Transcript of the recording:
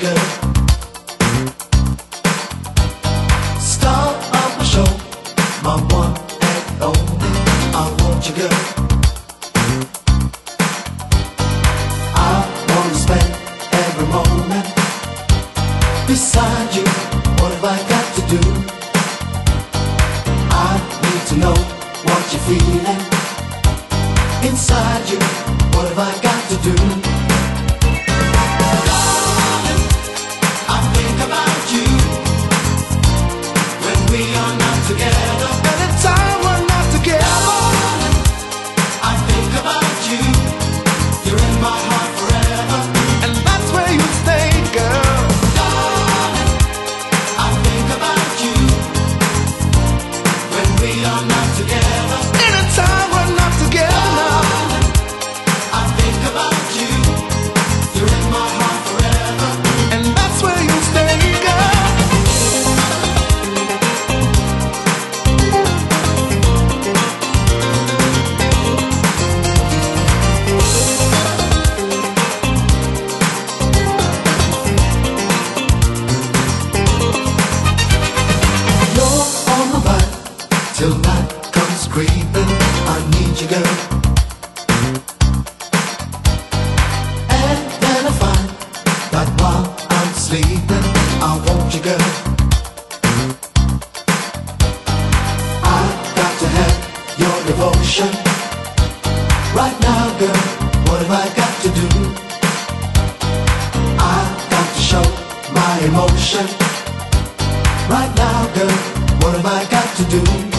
girl. Star of my show, my one and only. I want you, girl. I wanna spend every moment beside you. What have I got to do? I need to know what you're feeling inside you. What have I got to do? Darling, I think about you when we are not together. Anytime we're not together, darling, I think about you. You're in my heart forever, and that's where you stay, girl. Darling, I think about you when we are not together. Anytime we're not together now. Till night comes creeping, I need you, girl. And then I find that while I'm sleeping, I want you, girl. I got to have your devotion right now, girl. What have I got to do? I got to show my emotion right now, girl. What have I got to do?